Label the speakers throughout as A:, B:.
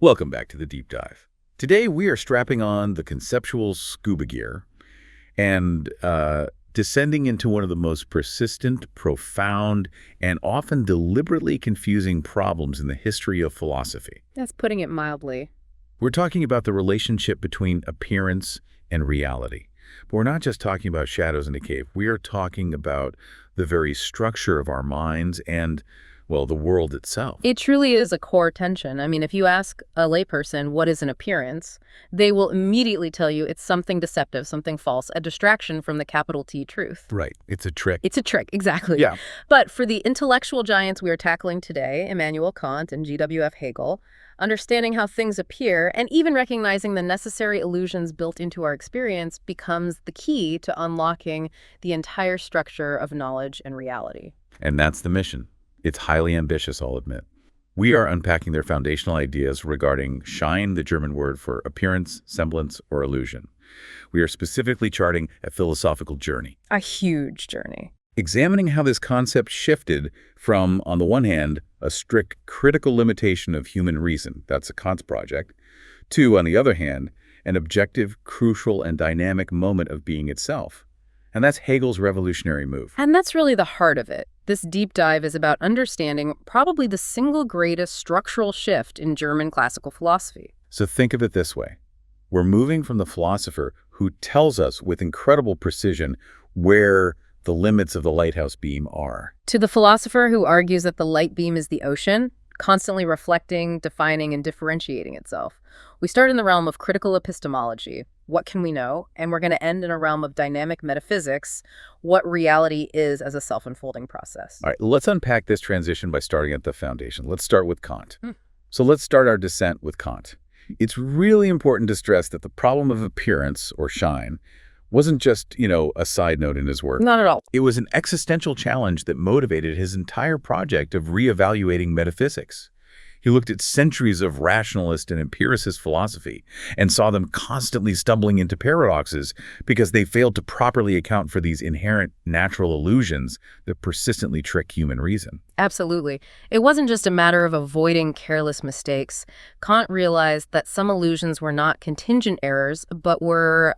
A: Welcome back to the Deep Dive. Today we are strapping on the conceptual scuba gear and descending into one of the most persistent, profound, and often deliberately confusing problems in the history of philosophy.
B: That's putting it mildly.
A: We're talking about the relationship between appearance and reality. But we're not just talking about shadows in a cave. We are talking about the very structure of our minds and, well, the world itself.
B: It truly is a core tension. I mean, if you ask a layperson what is an appearance, they will immediately tell you it's something deceptive, something false, a distraction from the capital T truth.
A: Right. It's a trick.
B: It's a trick, exactly.
A: Yeah.
B: But for the intellectual giants we are tackling today, Immanuel Kant and G.W.F. Hegel, understanding how things appear and even recognizing the necessary illusions built into our experience becomes the key to unlocking the entire structure of knowledge and reality.
A: And that's the mission. It's highly ambitious, I'll admit. We are unpacking their foundational ideas regarding Schein, the German word for appearance, semblance, or illusion. We are specifically charting a philosophical journey.
B: A huge journey.
A: Examining how this concept shifted from, on the one hand, a strict critical limitation of human reason, that's a Kant's project, to, on the other hand, an objective, crucial, and dynamic moment of being itself. And that's Hegel's revolutionary move.
B: And that's really the heart of it. This deep dive is about understanding probably the single greatest structural shift in German classical philosophy.
A: So think of it this way. We're moving from the philosopher who tells us with incredible precision where the limits of the lighthouse beam are,
B: to the philosopher who argues that the light beam is the ocean, constantly reflecting, defining, and differentiating itself. We start in the realm of critical epistemology. What can we know? And we're going to end in a realm of dynamic metaphysics, what reality is as a self-unfolding process.
A: All right, let's unpack this transition by starting at the foundation. Let's start with Kant. So let's start our descent with Kant. It's really important to stress that the problem of appearance, or Schein, wasn't just, a side note in his work.
B: Not at all.
A: It was an existential challenge that motivated his entire project of reevaluating metaphysics. He looked at centuries of rationalist and empiricist philosophy and saw them constantly stumbling into paradoxes because they failed to properly account for these inherent natural illusions that persistently trick human reason.
B: Absolutely. It wasn't just a matter of avoiding careless mistakes. Kant realized that some illusions were not contingent errors, but were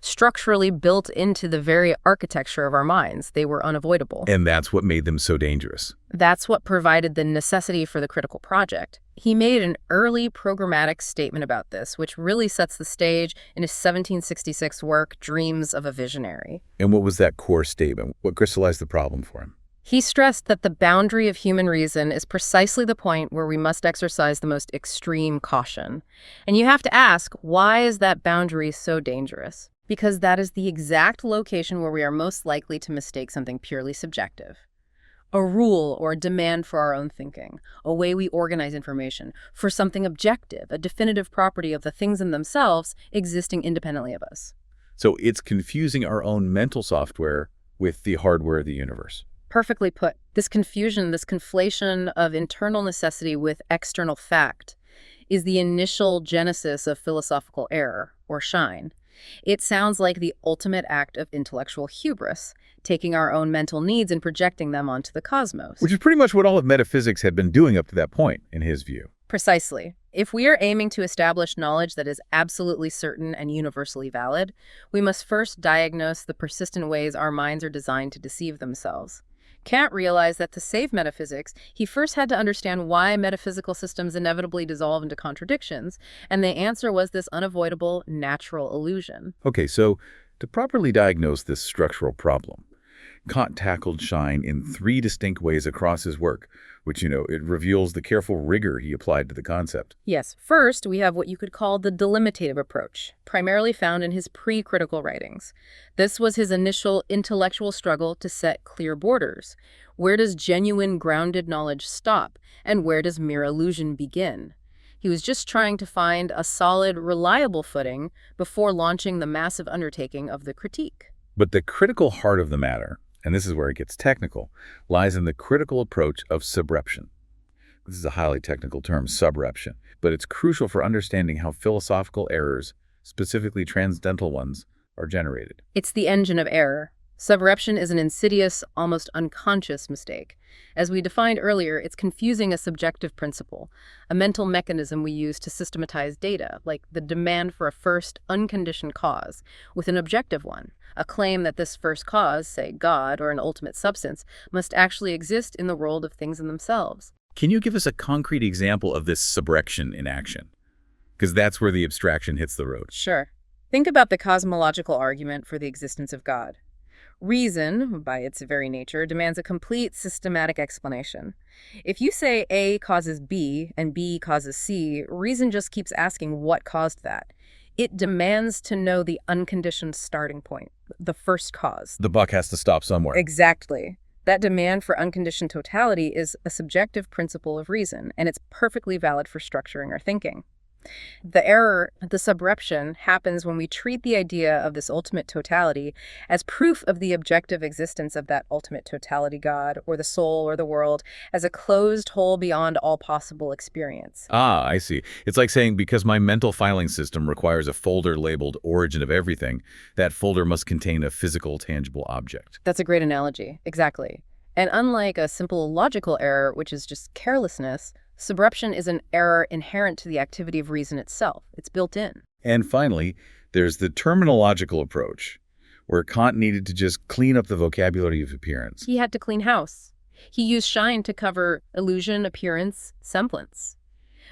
B: structurally built into the very architecture of our minds. They were unavoidable.
A: And that's what made them so dangerous.
B: That's what provided the necessity for the critical project. He made an early programmatic statement about this, which really sets the stage in his 1766 work, Dreams of a Visionary.
A: And what was that core statement? What crystallized the problem for him?
B: He stressed that the boundary of human reason is precisely the point where we must exercise the most extreme caution. And you have to ask, why is that boundary so dangerous? Because that is the exact location where we are most likely to mistake something purely subjective. A rule or a demand for our own thinking, a way we organize information, for something objective, a definitive property of the things in themselves existing independently of us.
A: So it's confusing our own mental software with the hardware of the universe.
B: Perfectly put. This confusion, this conflation of internal necessity with external fact is the initial genesis of philosophical error, or Schein. It sounds like the ultimate act of intellectual hubris, taking our own mental needs and projecting them onto the cosmos.
A: Which is pretty much what all of metaphysics had been doing up to that point, in his view.
B: Precisely. If we are aiming to establish knowledge that is absolutely certain and universally valid, we must first diagnose the persistent ways our minds are designed to deceive themselves. Kant realized that to save metaphysics, he first had to understand why metaphysical systems inevitably dissolve into contradictions, and the answer was this unavoidable natural illusion.
A: Okay, so to properly diagnose this structural problem, Kant tackled Schein in three distinct ways across his work, which, it reveals the careful rigor he applied to the concept.
B: Yes. First, we have what you could call the delimitative approach, primarily found in his pre-critical writings. This was his initial intellectual struggle to set clear borders. Where does genuine, grounded knowledge stop, and where does mere illusion begin? He was just trying to find a solid, reliable footing before launching the massive undertaking of the critique.
A: But the critical heart of the matter, and this is where it gets technical, lies in the critical approach of subreption. This is a highly technical term, subreption, but it's crucial for understanding how philosophical errors, specifically transcendental ones, are generated.
B: It's the engine of error. Subreption is an insidious, almost unconscious mistake. As we defined earlier, it's confusing a subjective principle, a mental mechanism we use to systematize data, like the demand for a first, unconditioned cause, with an objective one, a claim that this first cause, say God or an ultimate substance, must actually exist in the world of things in themselves.
A: Can you give us a concrete example of this subrection in action? Because that's where the abstraction hits the road.
B: Sure. Think about the cosmological argument for the existence of God. Reason, by its very nature, demands a complete systematic explanation. If you say A causes B and B causes C, reason just keeps asking what caused that. It demands to know the unconditioned starting point, the first cause.
A: The buck has to stop somewhere.
B: Exactly. That demand for unconditioned totality is a subjective principle of reason, and it's perfectly valid for structuring our thinking. The error, the subreption, happens when we treat the idea of this ultimate totality as proof of the objective existence of that ultimate totality, God, or the soul, or the world, as a closed whole beyond all possible experience.
A: Ah, I see. It's like saying because my mental filing system requires a folder labeled origin of everything, that folder must contain a physical, tangible object.
B: That's a great analogy. Exactly. And unlike a simple logical error, which is just carelessness, subreption is an error inherent to the activity of reason itself. It's built in.
A: And finally, there's the terminological approach, where Kant needed to just clean up the vocabulary of appearance.
B: He had to clean house. He used Schein to cover illusion, appearance, semblance.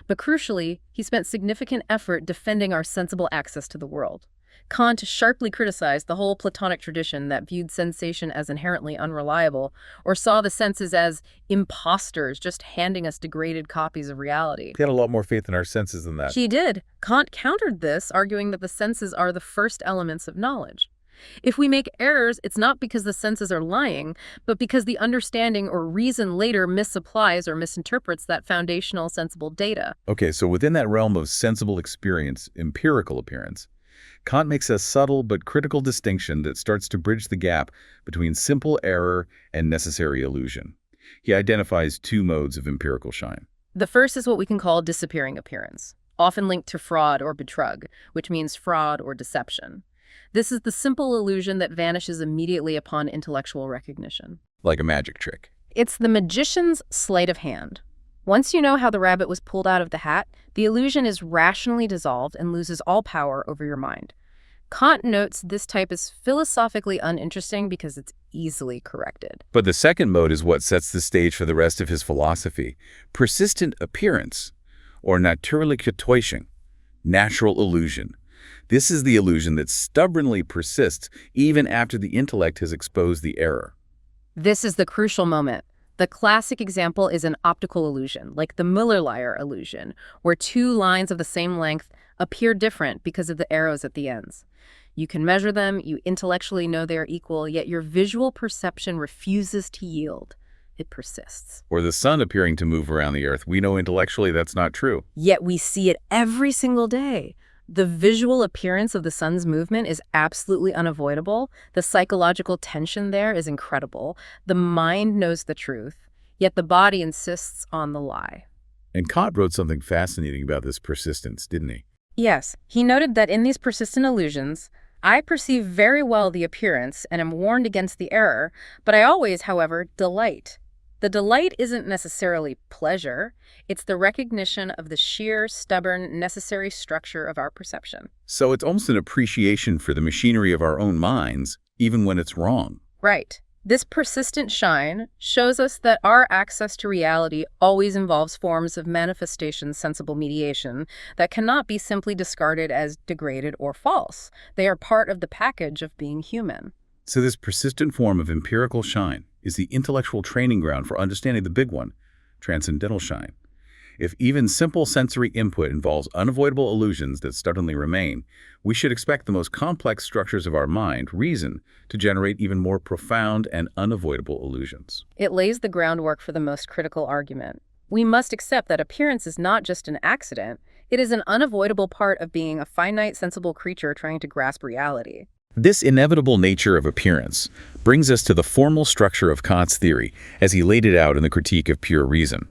B: But crucially, he spent significant effort defending our sensible access to the world. Kant sharply criticized the whole Platonic tradition that viewed sensation as inherently unreliable, or saw the senses as imposters just handing us degraded copies of reality.
A: He had a lot more faith in our senses than that.
B: He did. Kant countered this, arguing that the senses are the first elements of knowledge. If we make errors, it's not because the senses are lying, but because the understanding or reason later misapplies or misinterprets that foundational sensible data.
A: Okay, so within that realm of sensible experience, empirical appearance, Kant makes a subtle but critical distinction that starts to bridge the gap between simple error and necessary illusion. He identifies two modes of empirical Schein.
B: The first is what we can call disappearing appearance, often linked to fraud or betrug, which means fraud or deception. This is the simple illusion that vanishes immediately upon intellectual recognition.
A: Like a magic trick.
B: It's the magician's sleight of hand. Once you know how the rabbit was pulled out of the hat, the illusion is rationally dissolved and loses all power over your mind. Kant notes this type is philosophically uninteresting because it's easily corrected.
A: But the second mode is what sets the stage for the rest of his philosophy. Persistent appearance, or natürliche Täuschung, natural illusion. This is the illusion that stubbornly persists even after the intellect has exposed the error.
B: This is the crucial moment. The classic example is an optical illusion, like the Müller-Lyer illusion, where two lines of the same length appear different because of the arrows at the ends. You can measure them, you intellectually know they are equal, yet your visual perception refuses to yield. It persists.
A: Or the sun appearing to move around the earth. We know intellectually that's not true.
B: Yet we see it every single day. The visual appearance of the sun's movement is absolutely unavoidable. The psychological tension there is incredible. The mind knows the truth, yet the body insists on the lie.
A: And Kant wrote something fascinating about this persistence, didn't he?
B: Yes, he noted that in these persistent illusions, I perceive very well the appearance and am warned against the error, but I always, however, delight. The delight isn't necessarily pleasure. It's the recognition of the sheer, stubborn, necessary structure of our perception.
A: So it's almost an appreciation for the machinery of our own minds, even when it's wrong.
B: Right. This persistent Schein shows us that our access to reality always involves forms of manifestation sensible mediation that cannot be simply discarded as degraded or false. They are part of the package of being human.
A: So this persistent form of empirical Schein is the intellectual training ground for understanding the big one, transcendental Schein. If even simple sensory input involves unavoidable illusions that stubbornly remain, we should expect the most complex structures of our mind, reason, to generate even more profound and unavoidable illusions.
B: It lays the groundwork for the most critical argument. We must accept that appearance is not just an accident, it is an unavoidable part of being a finite, sensible creature trying to grasp reality.
A: This inevitable nature of appearance brings us to the formal structure of Kant's theory as he laid it out in the Critique of Pure Reason.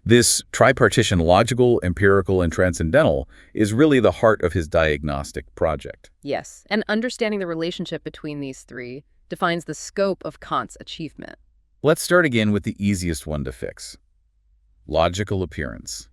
A: This tripartition logical, empirical, and transcendental is really the heart of his diagnostic project.
B: Yes, and understanding the relationship between these three defines the scope of Kant's achievement.
A: Let's start again with the easiest one to fix. Logical appearance.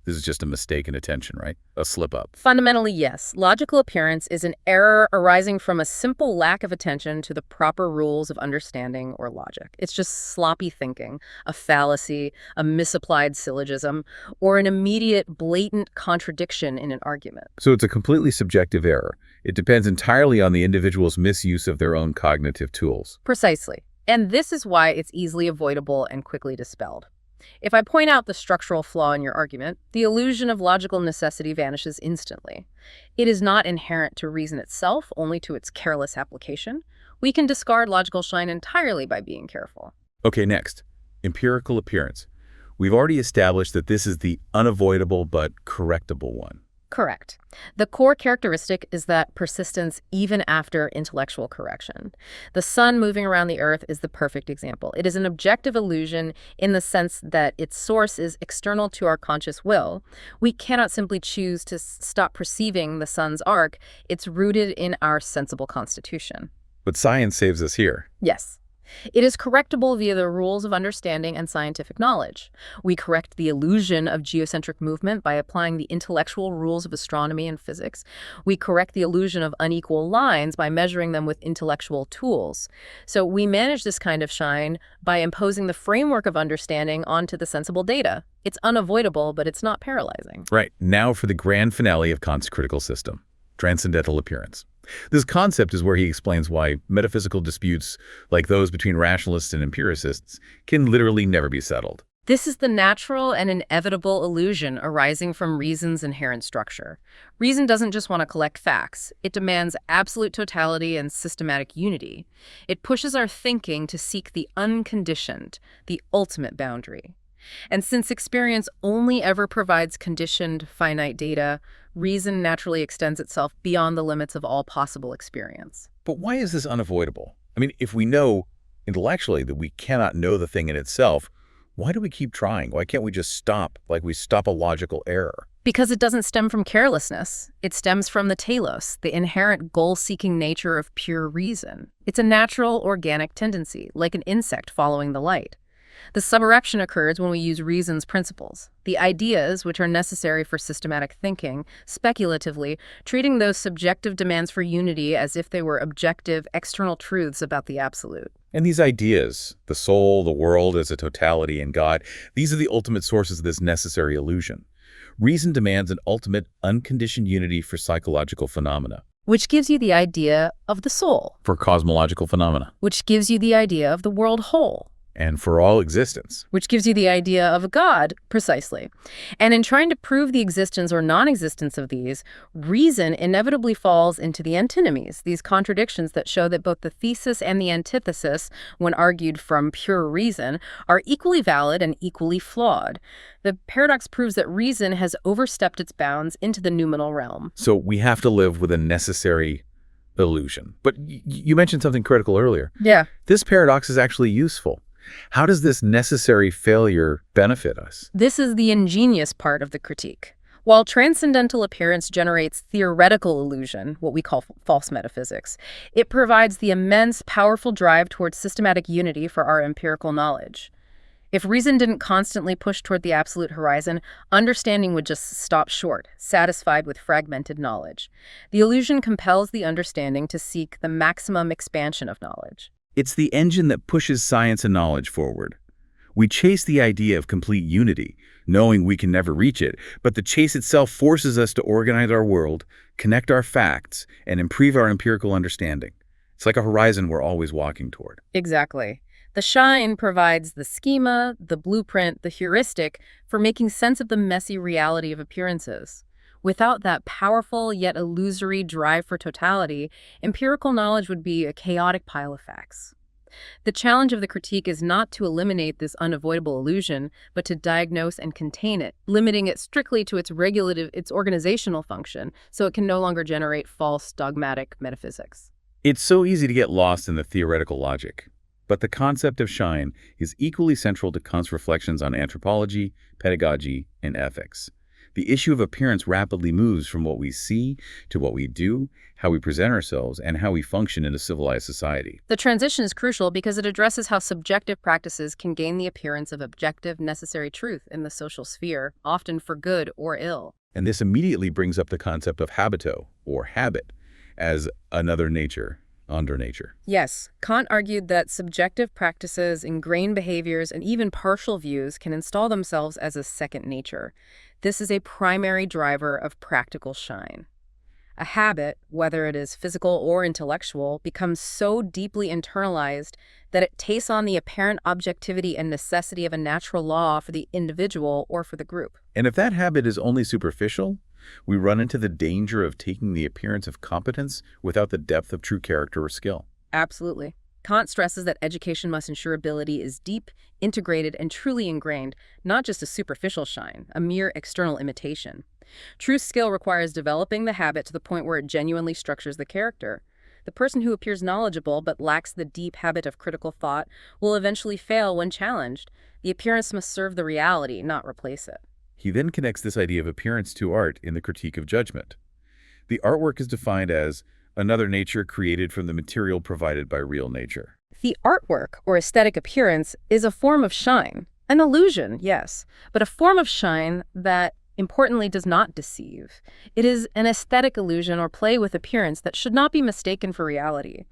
A: This is just a mistake in attention, right? A slip-up.
B: Fundamentally, yes. Logical appearance is an error arising from a simple lack of attention to the proper rules of understanding or logic. It's just sloppy thinking, a fallacy, a misapplied syllogism, or an immediate, blatant contradiction in an argument.
A: So it's a completely subjective error. It depends entirely on the individual's misuse of their own cognitive tools.
B: Precisely. And this is why it's easily avoidable and quickly dispelled. If I point out the structural flaw in your argument, the illusion of logical necessity vanishes instantly. It is not inherent to reason itself, only to its careless application. We can discard logical Schein entirely by being careful.
A: Okay, next. Empirical appearance. We've already established that this is the unavoidable but correctable one.
B: Correct. The core characteristic is that persistence even after intellectual correction. The sun moving around the earth is the perfect example. It is an objective illusion in the sense that its source is external to our conscious will. We cannot simply choose to stop perceiving the sun's arc. It's rooted in our sensible constitution.
A: But science saves us here.
B: Yes. It is correctable via the rules of understanding and scientific knowledge. We correct the illusion of geocentric movement by applying the intellectual rules of astronomy and physics. We correct the illusion of unequal lines by measuring them with intellectual tools. So we manage this kind of Schein by imposing the framework of understanding onto the sensible data. It's unavoidable, but it's not paralyzing.
A: Right. Now for the grand finale of Kant's critical system, transcendental appearance. This concept is where he explains why metaphysical disputes, like those between rationalists and empiricists, can literally never be settled.
B: This is the natural and inevitable illusion arising from reason's inherent structure. Reason doesn't just want to collect facts. It demands absolute totality and systematic unity. It pushes our thinking to seek the unconditioned, the ultimate boundary. And since experience only ever provides conditioned, finite data, reason naturally extends itself beyond the limits of all possible experience.
A: But why is this unavoidable? I mean, if we know intellectually that we cannot know the thing in itself, why do we keep trying? Why can't we just stop, like we stop a logical error?
B: Because it doesn't stem from carelessness. It stems from the telos, the inherent goal-seeking nature of pure reason. It's a natural, organic tendency, like an insect following the light. The suberection occurs when we use reason's principles, the ideas which are necessary for systematic thinking, speculatively, treating those subjective demands for unity as if they were objective, external truths about the absolute.
A: And these ideas, the soul, the world as a totality, and God, these are the ultimate sources of this necessary illusion. Reason demands an ultimate, unconditioned unity for psychological phenomena.
B: Which gives you the idea of the soul.
A: For cosmological phenomena.
B: Which gives you the idea of the world whole.
A: And for all existence.
B: Which gives you the idea of a God, precisely. And in trying to prove the existence or non-existence of these, reason inevitably falls into the antinomies, these contradictions that show that both the thesis and the antithesis, when argued from pure reason, are equally valid and equally flawed. The paradox proves that reason has overstepped its bounds into the noumenal realm.
A: So we have to live with a necessary illusion. But you mentioned something critical earlier.
B: Yeah.
A: This paradox is actually useful. How does this necessary failure benefit us?
B: This is the ingenious part of the critique. While transcendental appearance generates theoretical illusion, what we call false metaphysics, it provides the immense, powerful drive towards systematic unity for our empirical knowledge. If reason didn't constantly push toward the absolute horizon, understanding would just stop short, satisfied with fragmented knowledge. The illusion compels the understanding to seek the maximum expansion of knowledge.
A: It's the engine that pushes science and knowledge forward. We chase the idea of complete unity, knowing we can never reach it, but the chase itself forces us to organize our world, connect our facts, and improve our empirical understanding. It's like a horizon we're always walking toward.
B: Exactly. The Schein provides the schema, the blueprint, the heuristic for making sense of the messy reality of appearances. Without that powerful yet illusory drive for totality, empirical knowledge would be a chaotic pile of facts. The challenge of the critique is not to eliminate this unavoidable illusion, but to diagnose and contain it, limiting it strictly to its organizational function, so it can no longer generate false, dogmatic metaphysics.
A: It's so easy to get lost in the theoretical logic, but the concept of Schein is equally central to Kant's reflections on anthropology, pedagogy, and ethics. The issue of appearance rapidly moves from what we see to what we do, how we present ourselves, and how we function in a civilized society.
B: The transition is crucial because it addresses how subjective practices can gain the appearance of objective, necessary truth in the social sphere, often for good or ill.
A: And this immediately brings up the concept of habito, or habit, as another nature, under nature.
B: Yes, Kant argued that subjective practices, ingrained behaviors, and even partial views can install themselves as a second nature. This is a primary driver of practical Schein. A habit, whether it is physical or intellectual, becomes so deeply internalized that it takes on the apparent objectivity and necessity of a natural law for the individual or for the group.
A: And if that habit is only superficial, we run into the danger of taking the appearance of competence without the depth of true character or skill.
B: Absolutely. Kant stresses that education must ensure ability is deep, integrated, and truly ingrained, not just a superficial Schein, a mere external imitation. True skill requires developing the habit to the point where it genuinely structures the character. The person who appears knowledgeable but lacks the deep habit of critical thought will eventually fail when challenged. The appearance must serve the reality, not replace it.
A: He then connects this idea of appearance to art in the Critique of Judgment. The artwork is defined as another nature created from the material provided by real nature.
B: The artwork, or aesthetic appearance, is a form of Schein. An illusion, yes, but a form of Schein that, importantly, does not deceive. It is an aesthetic illusion or play with appearance that should not be mistaken for reality.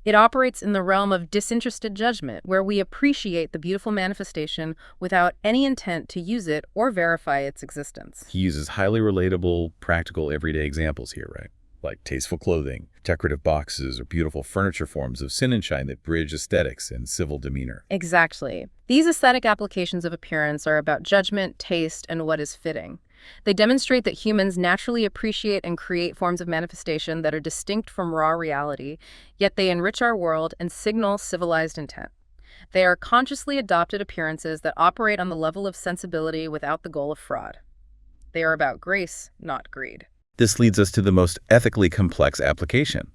B: It operates in the realm of disinterested judgment, where we appreciate the beautiful manifestation without any intent to use it or verify its existence.
A: He uses highly relatable, practical, everyday examples here, right? Like tasteful clothing, decorative boxes, or beautiful furniture forms of sin and shine that bridge aesthetics and civil demeanor.
B: Exactly. These aesthetic applications of appearance are about judgment, taste, and what is fitting. They demonstrate that humans naturally appreciate and create forms of manifestation that are distinct from raw reality, yet they enrich our world and signal civilized intent. They are consciously adopted appearances that operate on the level of sensibility without the goal of fraud. They are about grace, not greed.
A: This leads us to the most ethically complex application,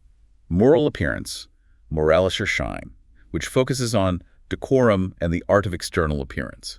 A: moral appearance, moralis or Schein, which focuses on decorum and the art of external appearance.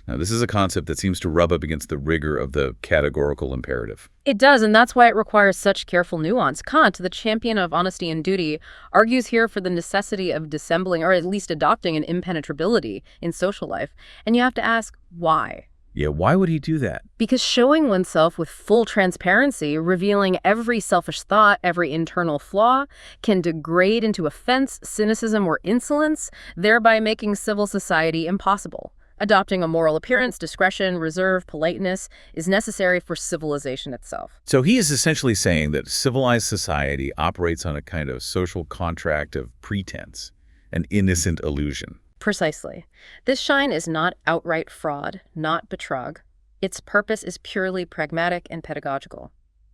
A: Now, this is a concept that seems to rub up against the rigor of the categorical imperative.
B: It does, and that's why it requires such careful nuance. Kant, the champion of honesty and duty, argues here for the necessity of dissembling, or at least adopting, an impenetrability in social life. And you have to ask, why?
A: Yeah, why would he do that?
B: Because showing oneself with full transparency, revealing every selfish thought, every internal flaw, can degrade into offense, cynicism, or insolence, thereby making civil society impossible. Adopting a moral appearance, discretion, reserve, politeness is necessary for civilization itself.
A: So he is essentially saying that civilized society operates on a kind of social contract of pretense, an innocent illusion.
B: Precisely. This Schein is not outright fraud, not betrug. Its purpose is purely pragmatic and pedagogical.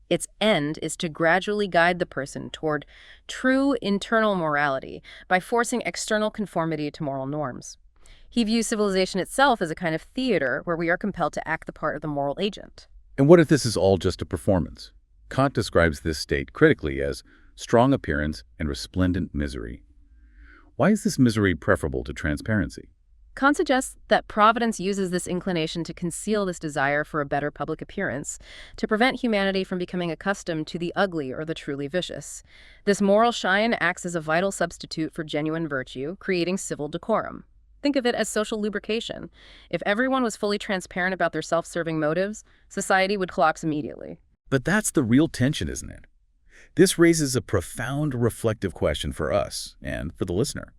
B: Its end is to gradually guide the person toward true internal morality by forcing external conformity to moral norms. He views civilization itself as a kind of theater where we are compelled to act the part of the moral agent.
A: And what if this is all just a performance? Kant describes this state critically as strong appearance and resplendent misery. Why is this misery preferable to transparency?
B: Kant suggests that Providence uses this inclination to conceal this desire for a better public appearance, to prevent humanity from becoming accustomed to the ugly or the truly vicious. This moral Schein acts as a vital substitute for genuine virtue, creating civil decorum. Think of it as social lubrication. If everyone was fully transparent about their self-serving motives, society would collapse immediately.
A: But that's the real tension, isn't it? This raises a profound reflective question for us and for the listener.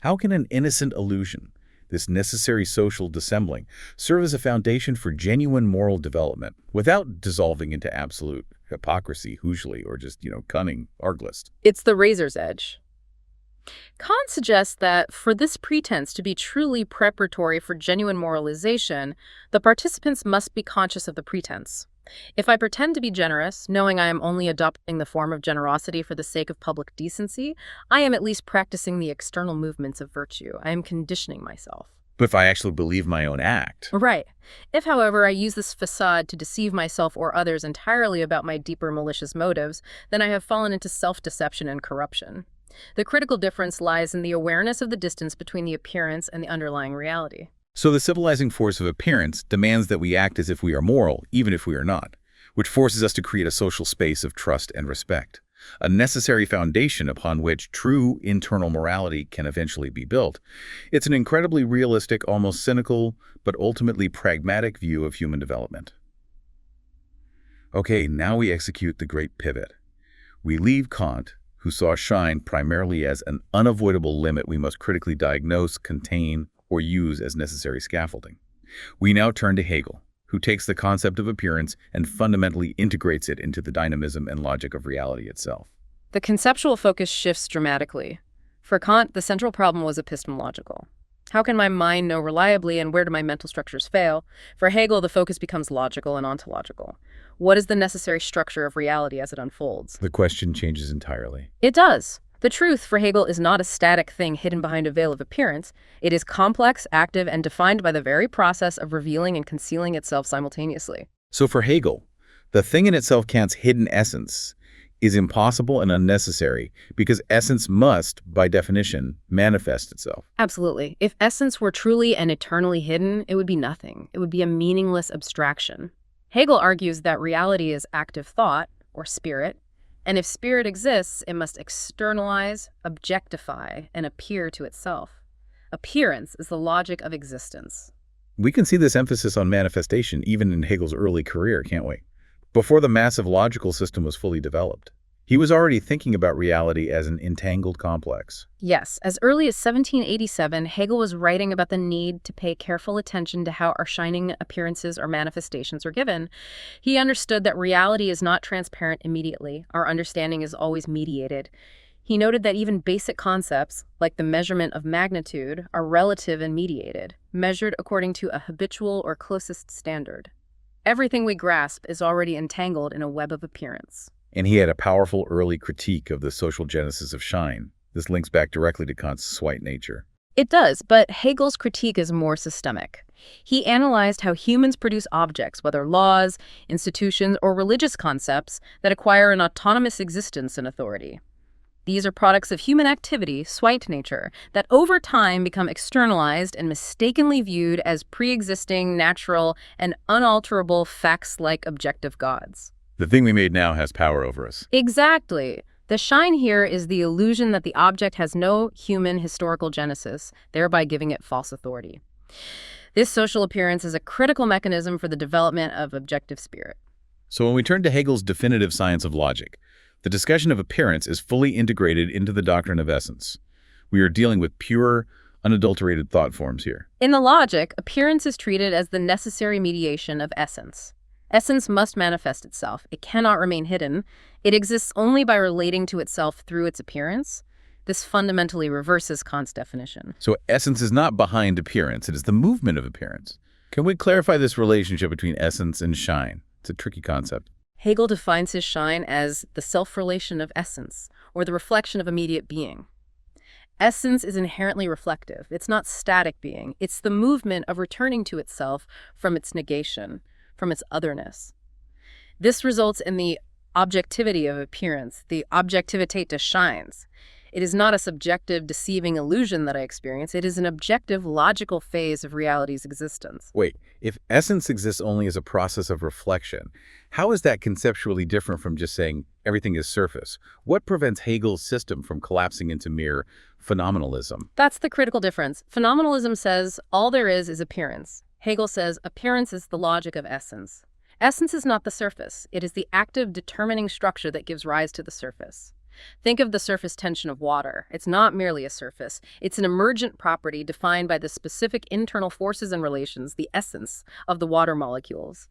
A: How can an innocent illusion, this necessary social dissembling, serve as a foundation for genuine moral development without dissolving into absolute hypocrisy, hugely, or just, cunning arglist?
B: It's the razor's edge. Kant suggests that for this pretense to be truly preparatory for genuine moralization, the participants must be conscious of the pretense. If I pretend to be generous, knowing I am only adopting the form of generosity for the sake of public decency, I am at least practicing the external movements of virtue. I am conditioning myself.
A: But if I actually believe my own act?
B: Right. If, however, I use this facade to deceive myself or others entirely about my deeper malicious motives, then I have fallen into self-deception and corruption. The critical difference lies in the awareness of the distance between the appearance and the underlying reality.
A: So the civilizing force of appearance demands that we act as if we are moral, even if we are not, which forces us to create a social space of trust and respect, a necessary foundation upon which true internal morality can eventually be built. It's an incredibly realistic, almost cynical, but ultimately pragmatic view of human development. Okay, now we execute the great pivot. We leave Kant, who saw Schein primarily as an unavoidable limit we must critically diagnose, contain, or use as necessary scaffolding. We now turn to Hegel, who takes the concept of appearance and fundamentally integrates it into the dynamism and logic of reality itself.
B: The conceptual focus shifts dramatically. For Kant, the central problem was epistemological. How can my mind know reliably, and where do my mental structures fail? For Hegel, the focus becomes logical and ontological. What is the necessary structure of reality as it unfolds?
A: The question changes entirely.
B: It does. The truth, for Hegel, is not a static thing hidden behind a veil of appearance. It is complex, active, and defined by the very process of revealing and concealing itself simultaneously.
A: So for Hegel, the thing in itself, Kant's hidden essence, is impossible and unnecessary because essence must, by definition, manifest itself.
B: Absolutely. If essence were truly and eternally hidden, it would be nothing. It would be a meaningless abstraction. Hegel argues that reality is active thought, or spirit, and if spirit exists, it must externalize, objectify, and appear to itself. Appearance is the logic of existence.
A: We can see this emphasis on manifestation even in Hegel's early career, can't we? Before the massive logical system was fully developed, he was already thinking about reality as an entangled complex.
B: Yes, as early as 1787, Hegel was writing about the need to pay careful attention to how our shining appearances or manifestations are given. He understood that reality is not transparent immediately. Our understanding is always mediated. He noted that even basic concepts, like the measurement of magnitude, are relative and mediated, measured according to a habitual or closest standard. Everything we grasp is already entangled in a web of appearance.
A: And he had a powerful early critique of the social genesis of Schein. This links back directly to Kant's slight nature.
B: It does, but Hegel's critique is more systemic. He analyzed how humans produce objects, whether laws, institutions, or religious concepts, that acquire an autonomous existence and authority. These are products of human activity, slight nature, that over time become externalized and mistakenly viewed as pre-existing, natural, and unalterable facts like objective gods.
A: The thing we made now has power over us.
B: Exactly. The shine here is the illusion that the object has no human historical genesis, thereby giving it false authority. This social appearance is a critical mechanism for the development of objective spirit.
A: So when we turn to Hegel's definitive science of logic, the discussion of appearance is fully integrated into the doctrine of essence. We are dealing with pure, unadulterated thought forms here.
B: In the logic, appearance is treated as the necessary mediation of essence. Essence must manifest itself. It cannot remain hidden. It exists only by relating to itself through its appearance. This fundamentally reverses Kant's definition.
A: So essence is not behind appearance, it is the movement of appearance. Can we clarify this relationship between essence and Schein? It's a tricky concept.
B: Hegel defines his Schein as the self-relation of essence, or the reflection of immediate being. Essence is inherently reflective. It's not static being. It's the movement of returning to itself from its negation, from its otherness. This results in the objectivity of appearance, the Objektivität des Scheins. It is not a subjective, deceiving illusion that I experience. It is an objective, logical phase of reality's existence.
A: Wait, if essence exists only as a process of reflection, how is that conceptually different from just saying everything is surface? What prevents Hegel's system from collapsing into mere phenomenalism?
B: That's the critical difference. Phenomenalism says all there is appearance. Hegel says appearance is the logic of essence. Essence is not the surface. It is the active, determining structure that gives rise to the surface. Think of the surface tension of water. It's not merely a surface. It's an emergent property defined by the specific internal forces and relations, the essence of the water molecules.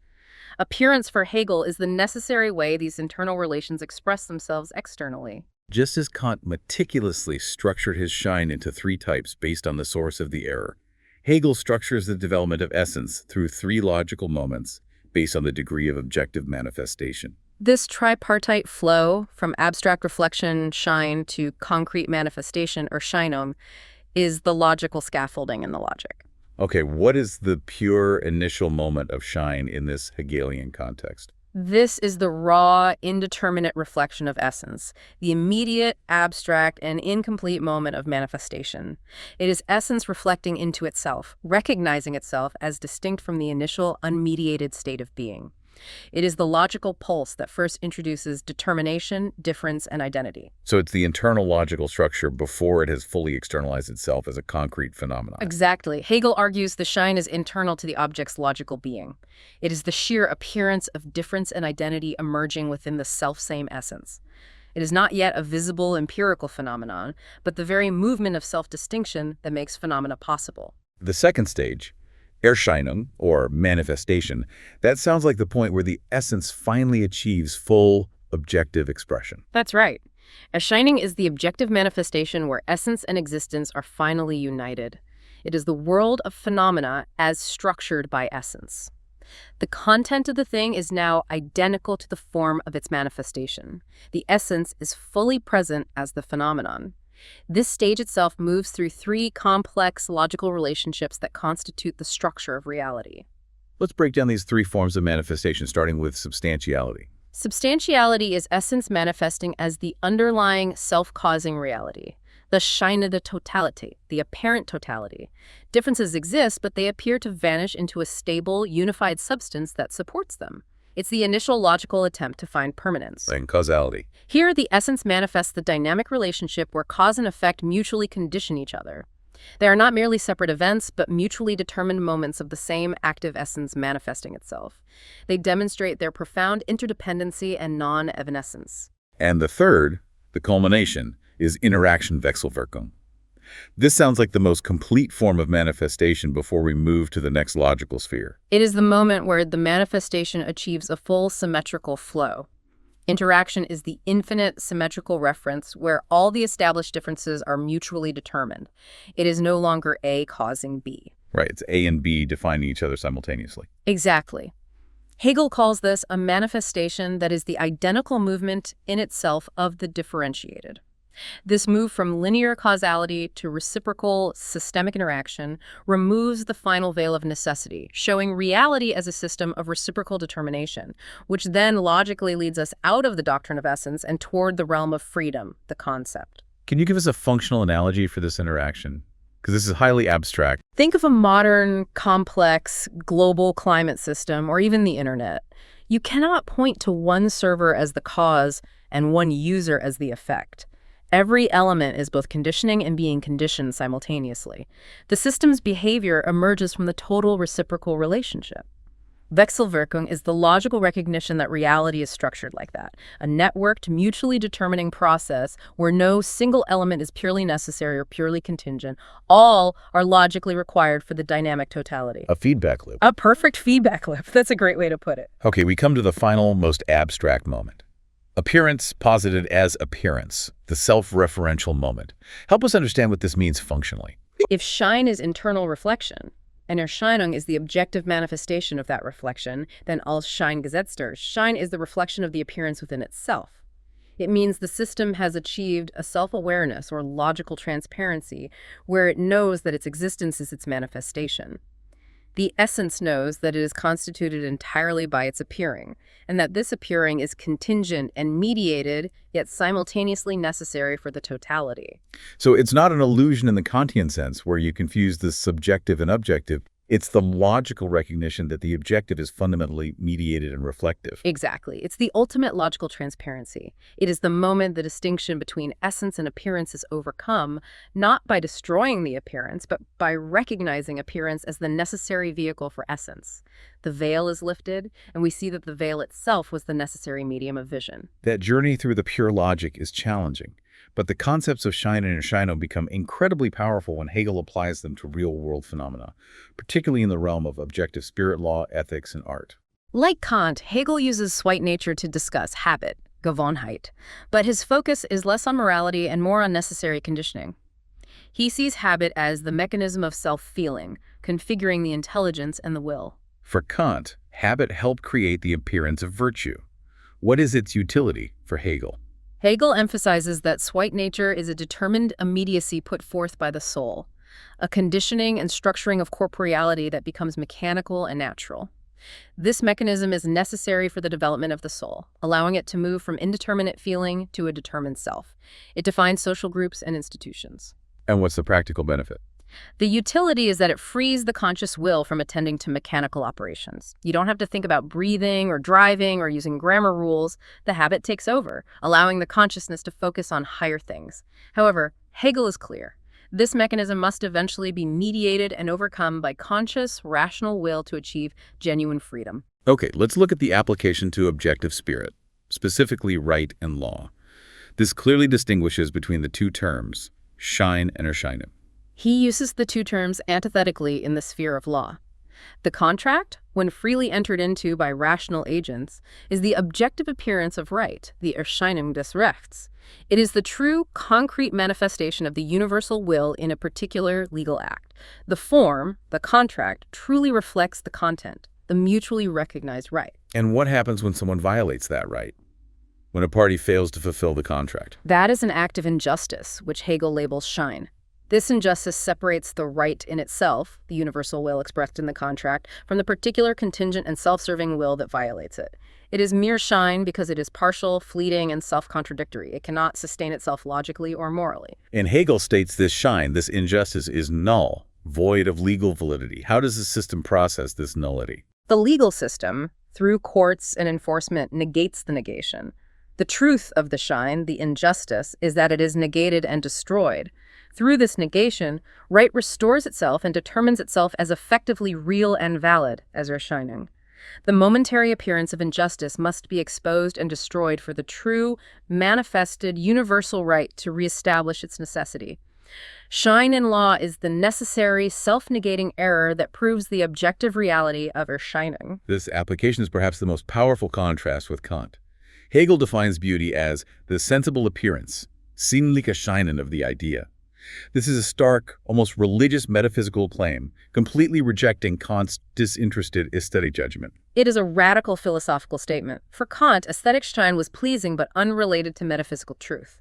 B: Appearance for Hegel is the necessary way these internal relations express themselves externally.
A: Just as Kant meticulously structured his Schein into three types based on the source of the error, Hegel structures the development of essence through three logical moments based on the degree of objective manifestation.
B: This tripartite flow from abstract reflection, Schein, to concrete manifestation, or Scheinung, is the logical scaffolding in the logic.
A: Okay, what is the pure initial moment of Schein in this Hegelian context?
B: This is the raw, indeterminate reflection of essence, the immediate, abstract, and incomplete moment of manifestation. It is essence reflecting into itself, recognizing itself as distinct from the initial, unmediated state of being. It is the logical pulse that first introduces determination, difference, and identity.
A: So it's the internal logical structure before it has fully externalized itself as a concrete phenomenon.
B: Exactly. Hegel argues the Schein is internal to the object's logical being. It is the sheer appearance of difference and identity emerging within the selfsame essence. It is not yet a visible empirical phenomenon, but the very movement of self-distinction that makes phenomena possible.
A: The second stage, Erscheinung, or manifestation, that sounds like the point where the essence finally achieves full, objective expression.
B: That's right. Erscheinung is the objective manifestation where essence and existence are finally united. It is the world of phenomena as structured by essence. The content of the thing is now identical to the form of its manifestation. The essence is fully present as the phenomenon. This stage itself moves through three complex logical relationships that constitute the structure of reality.
A: Let's break down these three forms of manifestation, starting with substantiality.
B: Substantiality is essence manifesting as the underlying self-causing reality, the Schein de Totalität, the apparent totality. Differences exist, but they appear to vanish into a stable, unified substance that supports them. It's the initial logical attempt to find permanence.
A: And causality.
B: Here, the essence manifests the dynamic relationship where cause and effect mutually condition each other. They are not merely separate events, but mutually determined moments of the same active essence manifesting itself. They demonstrate their profound interdependency and non-evanescence.
A: And the third, the culmination, is interaction Wechselwirkung. This sounds like the most complete form of manifestation before we move to the next logical sphere.
B: It is the moment where the manifestation achieves a full symmetrical flow. Interaction is the infinite symmetrical reference where all the established differences are mutually determined. It is no longer A causing B.
A: Right, it's A and B defining each other simultaneously.
B: Exactly. Hegel calls this a manifestation that is the identical movement in itself of the differentiated. This move from linear causality to reciprocal systemic interaction removes the final veil of necessity, showing reality as a system of reciprocal determination, which then logically leads us out of the doctrine of essence and toward the realm of freedom, the concept.
A: Can you give us a functional analogy for this interaction? Because this is highly abstract.
B: Think of a modern, complex, global climate system, or even the internet. You cannot point to one server as the cause and one user as the effect. Every element is both conditioning and being conditioned simultaneously. The system's behavior emerges from the total reciprocal relationship. Wechselwirkung is the logical recognition that reality is structured like that, a networked, mutually determining process where no single element is purely necessary or purely contingent. All are logically required for the dynamic totality.
A: A feedback loop.
B: A perfect feedback loop. That's a great way to put it.
A: Okay, we come to the final, most abstract moment. Appearance posited as appearance, the self-referential moment. Help us understand what this means functionally.
B: If Schein is internal reflection, and Erscheinung is the objective manifestation of that reflection, then als Scheingesetzter, Schein is the reflection of the appearance within itself. It means the system has achieved a self-awareness or logical transparency where it knows that its existence is its manifestation. The essence knows that it is constituted entirely by its appearing, and that this appearing is contingent and mediated, yet simultaneously necessary for the totality.
A: So it's not an illusion in the Kantian sense where you confuse the subjective and objective. It's the logical recognition that the objective is fundamentally mediated and reflective.
B: Exactly. It's the ultimate logical transparency. It is the moment the distinction between essence and appearance is overcome, not by destroying the appearance, but by recognizing appearance as the necessary vehicle for essence. The veil is lifted, and we see that the veil itself was the necessary medium of vision.
A: That journey through the pure logic is challenging, but the concepts of Schein and Erscheinung become incredibly powerful when Hegel applies them to real-world phenomena, particularly in the realm of objective spirit law, ethics, and art.
B: Like Kant, Hegel uses Sweet nature to discuss habit, Gewohnheit, but his focus is less on morality and more on necessary conditioning. He sees habit as the mechanism of self-feeling, configuring the intelligence and the will.
A: For Kant, habit helped create the appearance of virtue. What is its utility for Hegel?
B: Hegel emphasizes that Sweet nature is a determined immediacy put forth by the soul, a conditioning and structuring of corporeality that becomes mechanical and natural. This mechanism is necessary for the development of the soul, allowing it to move from indeterminate feeling to a determined self. It defines social groups and institutions.
A: And what's the practical benefit?
B: The utility is that it frees the conscious will from attending to mechanical operations. You don't have to think about breathing or driving or using grammar rules. The habit takes over, allowing the consciousness to focus on higher things. However, Hegel is clear. This mechanism must eventually be mediated and overcome by conscious, rational will to achieve genuine freedom.
A: Okay, let's look at the application to objective spirit, specifically right and law. This clearly distinguishes between the two terms, Schein and Erscheinen.
B: He uses the two terms antithetically in the sphere of law. The contract, when freely entered into by rational agents, is the objective appearance of right, the Erscheinung des Rechts. It is the true, concrete manifestation of the universal will in a particular legal act. The form, the contract, truly reflects the content, the mutually recognized right.
A: And what happens when someone violates that right? When a party fails to fulfill the contract?
B: That is an act of injustice, which Hegel labels Schein. This injustice separates the right in itself, the universal will expressed in the contract, from the particular contingent and self-serving will that violates it. It is mere Schein because it is partial, fleeting, and self-contradictory. It cannot sustain itself logically or morally.
A: And Hegel states this Schein, this injustice, is null, void of legal validity. How does the system process this nullity?
B: The legal system, through courts and enforcement, negates the negation. The truth of the Schein, the injustice, is that it is negated and destroyed. Through this negation, right restores itself and determines itself as effectively real and valid as Erscheinung. The momentary appearance of injustice must be exposed and destroyed for the true, manifested, universal right to reestablish its necessity. Schein in law is the necessary, self-negating error that proves the objective reality of Erscheinung.
A: This application is perhaps the most powerful contrast with Kant. Hegel defines beauty as the sensible appearance, sinnliche Scheinen of the idea. This is a stark, almost religious metaphysical claim, completely rejecting Kant's disinterested aesthetic judgment.
B: It is a radical philosophical statement. For Kant, aesthetic Schein was pleasing but unrelated to metaphysical truth.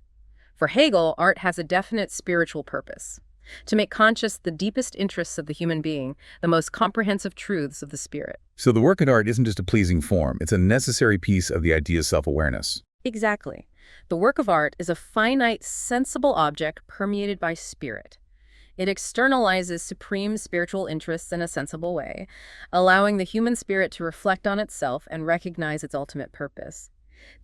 B: For Hegel, art has a definite spiritual purpose, to make conscious the deepest interests of the human being, the most comprehensive truths of the spirit.
A: So the work in art isn't just a pleasing form, it's a necessary piece of the idea's self-awareness.
B: Exactly. The work of art is a finite, sensible object permeated by spirit. It externalizes supreme spiritual interests in a sensible way, allowing the human spirit to reflect on itself and recognize its ultimate purpose.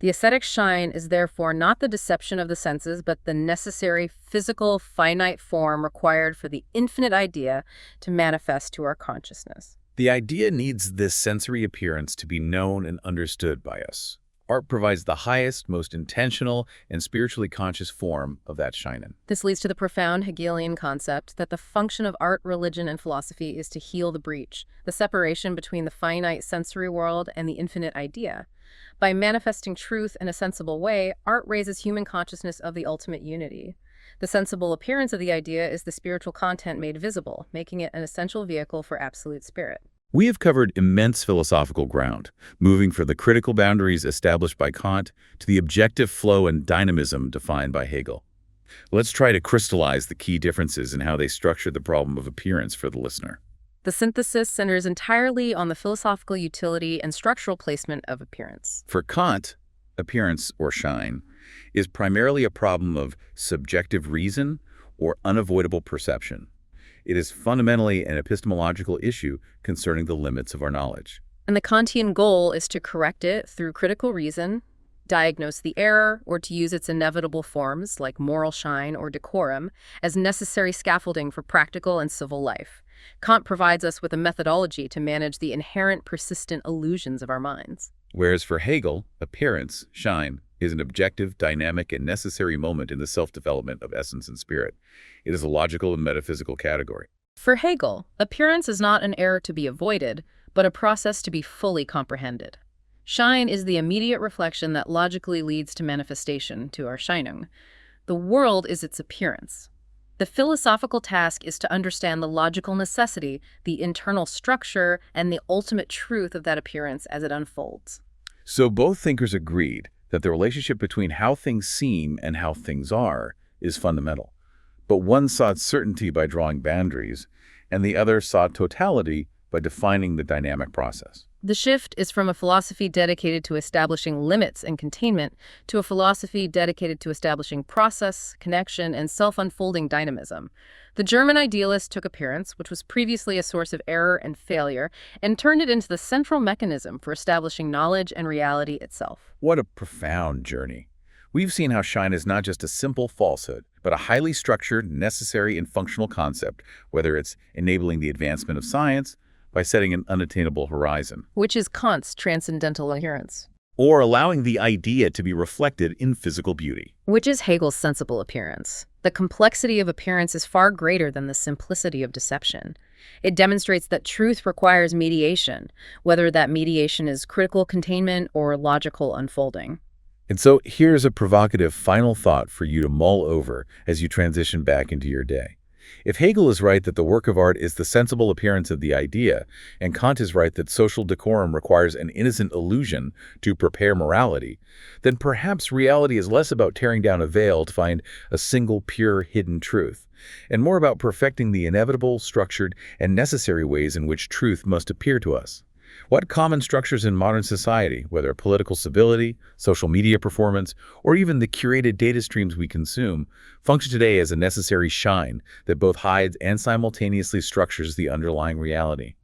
B: The aesthetic Schein is therefore not the deception of the senses, but the necessary physical, finite form required for the infinite idea to manifest to our consciousness.
A: The idea needs this sensory appearance to be known and understood by us. Art provides the highest, most intentional, and spiritually conscious form of that Scheinen.
B: This leads to the profound Hegelian concept that the function of art, religion, and philosophy is to heal the breach, the separation between the finite sensory world and the infinite idea. By manifesting truth in a sensible way, art raises human consciousness of the ultimate unity. The sensible appearance of the idea is the spiritual content made visible, making it an essential vehicle for absolute spirit.
A: We have covered immense philosophical ground, moving from the critical boundaries established by Kant to the objective flow and dynamism defined by Hegel. Let's try to crystallize the key differences in how they structure the problem of appearance for the listener.
B: The synthesis centers entirely on the philosophical utility and structural placement of appearance.
A: For Kant, appearance, or Schein, is primarily a problem of subjective reason or unavoidable perception. It is fundamentally an epistemological issue concerning the limits of our knowledge.
B: And the Kantian goal is to correct it through critical reason, diagnose the error, or to use its inevitable forms, like moral Schein or decorum, as necessary scaffolding for practical and civil life. Kant provides us with a methodology to manage the inherent persistent illusions of our minds.
A: Whereas for Hegel, appearance, Schein, is an objective, dynamic, and necessary moment in the self-development of essence and spirit. It is a logical and metaphysical category.
B: For Hegel, appearance is not an error to be avoided, but a process to be fully comprehended. Schein is the immediate reflection that logically leads to manifestation, to our Erscheinung. The world is its appearance. The philosophical task is to understand the logical necessity, the internal structure, and the ultimate truth of that appearance as it unfolds.
A: So both thinkers agreed that the relationship between how things seem and how things are is fundamental. But one sought certainty by drawing boundaries, and the other sought totality by defining the dynamic process.
B: The shift is from a philosophy dedicated to establishing limits and containment to a philosophy dedicated to establishing process, connection, and self-unfolding dynamism. The German idealist took appearance, which was previously a source of error and failure, and turned it into the central mechanism for establishing knowledge and reality itself.
A: What a profound journey. We've seen how Schein is not just a simple falsehood, but a highly structured, necessary, and functional concept, whether it's enabling the advancement of science by setting an unattainable horizon,
B: Which is Kant's transcendental appearance.
A: or allowing the idea to be reflected in physical beauty.
B: Which is Hegel's sensible appearance. The complexity of appearance is far greater than the simplicity of deception. It demonstrates that truth requires mediation, whether that mediation is critical containment or logical unfolding.
A: And so here's a provocative final thought for you to mull over as you transition back into your day. If Hegel is right that the work of art is the sensible appearance of the idea, and Kant is right that social decorum requires an innocent illusion to prepare morality, then perhaps reality is less about tearing down a veil to find a single pure hidden truth, and more about perfecting the inevitable, structured, and necessary ways in which truth must appear to us. What common structures in modern society, whether political civility, social media performance, or even the curated data streams we consume, function today as a necessary Schein that both hides and simultaneously structures the underlying reality?